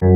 On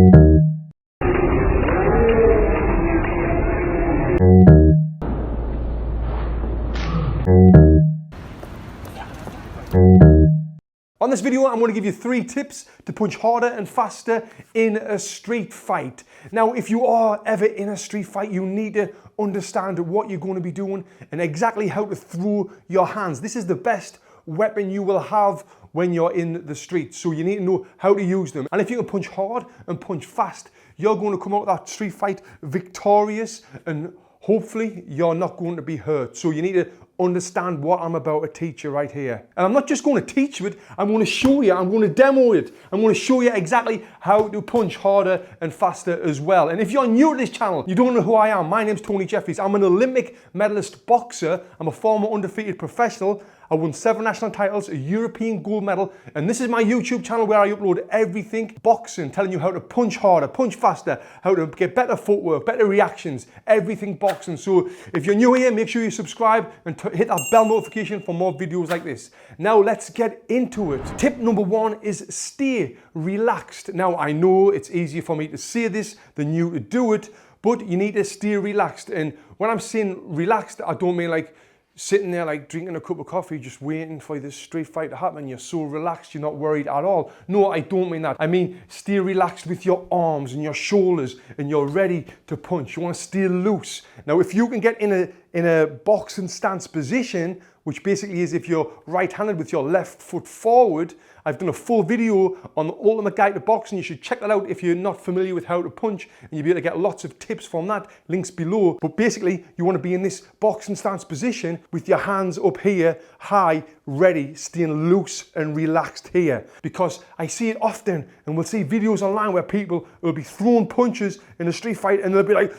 this video, I'm going to give you 3 tips to punch harder and faster in a street fight. Now, if you are ever in a street fight, you need to understand what you're going to be doing and exactly how to throw your hands. This is the best weapon you will have when you're in the street. So you need to know how to use them. And if you can punch hard and punch fast, you're going to come out of that street fight victorious, and hopefully you're not going to be hurt. So you need to understand what I'm about to teach you right here. And I'm not just going to teach you it, I'm going to show you, I'm going to demo it. I'm going to show you exactly how to punch harder and faster as well. And if you're new to this channel, you don't know who I am, my name's Tony Jeffries. I'm an Olympic medalist boxer. I'm a former undefeated professional. I won 7 national titles, a European gold medal, and this is my YouTube channel where I upload everything boxing, telling you how to punch harder, punch faster, how to get better footwork, better reactions, everything boxing. So if you're new here, make sure you subscribe and hit that bell notification for more videos like this. Now let's get into it. Tip number 1 is stay relaxed. Now I know it's easier for me to say this than you to do it, but you need to stay relaxed. And when I'm saying relaxed, I don't mean like sitting there like drinking a cup of coffee just waiting for this street fight to happen. You're so relaxed, you're not worried at all. No, I don't mean that. I mean stay relaxed with your arms and your shoulders, and you're ready to punch. You want to stay loose. Now if you can get in a boxing stance position, which basically is if you're right-handed with your left foot forward, I've done a full video on the ultimate guide to boxing. You should check that out if you're not familiar with how to punch, and you'll be able to get lots of tips from that, links below. But basically, you want to be in this boxing stance position with your hands up here, high, ready, staying loose and relaxed here. Because I see it often, and we'll see videos online where people will be throwing punches in a street fight and they'll be like,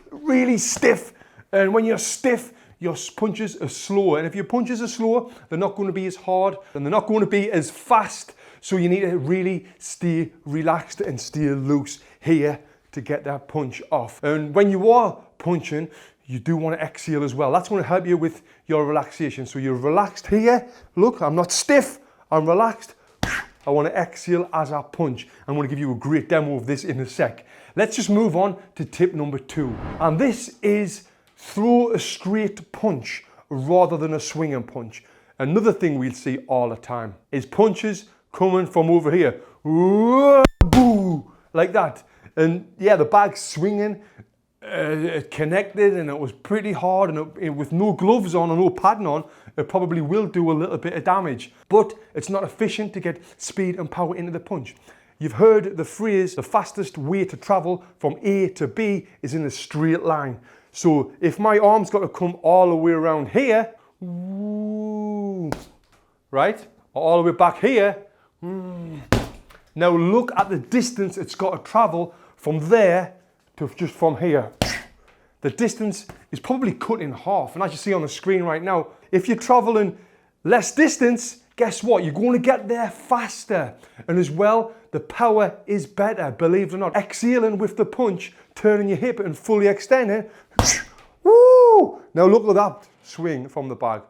really stiff. And when you're stiff, your punches are slower. And if your punches are slower, they're not going to be as hard and they're not going to be as fast. So you need to really stay relaxed and stay loose here to get that punch off. And when you are punching, you do want to exhale as well. That's going to help you with your relaxation. So you're relaxed here. Look, I'm not stiff, I'm relaxed. I want to exhale as I punch. I'm going to give you a great demo of this in a sec. Let's just move on to tip number 2. And this is throw a straight punch rather than a swinging punch. Another thing we'll see all the time is punches coming from over here. Boo, like that. And yeah, the bag's swinging, it connected, and it was pretty hard, and with no gloves on and no padding on, it probably will do a little bit of damage. But it's not efficient to get speed and power into the punch. You've heard the phrase, the fastest way to travel from A to B is in a straight line. So if my arm's got to come all the way around here, right? Or all the way back here. Now look at the distance it's got to travel from there to just from here. The distance is probably cut in half. And as you see on the screen right now, if you're traveling less distance, guess what? You're going to get there faster. And as well, the power is better, believe it or not. Exhaling with the punch, turning your hip and fully extending. Woo! Now look at that swing from the bag.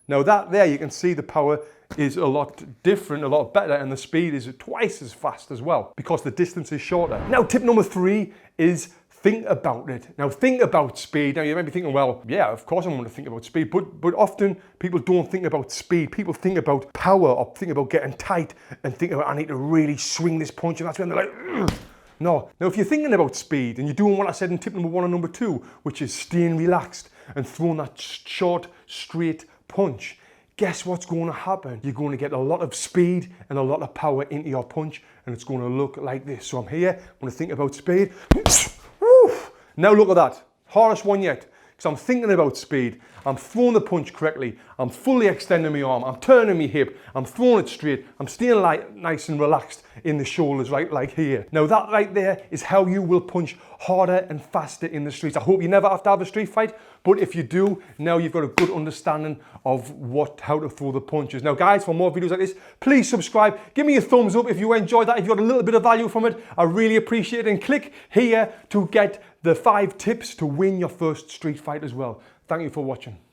Now that there, you can see the power is a lot different, a lot better, and the speed is twice as fast as well because the distance is shorter. Now tip number 3 is think about it. Now think about speed. Now you might be thinking, well, yeah, of course I'm going to think about speed, but often people don't think about speed. People think about power or think about getting tight and think about, I need to really swing this punch, and that's when they're like, ugh. No. Now if you're thinking about speed and you're doing what I said in tip number 1 and number 2, which is staying relaxed and throwing that short, straight punch, guess what's going to happen? You're going to get a lot of speed and a lot of power into your punch, and it's going to look like this. So I'm here, I'm going to think about speed. Now look at that, hardest one yet, because I'm thinking about speed. I'm throwing the punch correctly, I'm fully extending my arm, I'm turning my hip, I'm throwing it straight, I'm staying nice and relaxed in the shoulders, right, like here. Now that right there is how you will punch harder and faster in the streets. I hope you never have to have a street fight, but if you do, now you've got a good understanding of how to throw the punches. Now guys, for more videos like this, please subscribe, give me a thumbs up if you enjoyed that, if you got a little bit of value from it, I really appreciate it, and click here to get the 5 tips to win your first street fight as well. Thank you for watching.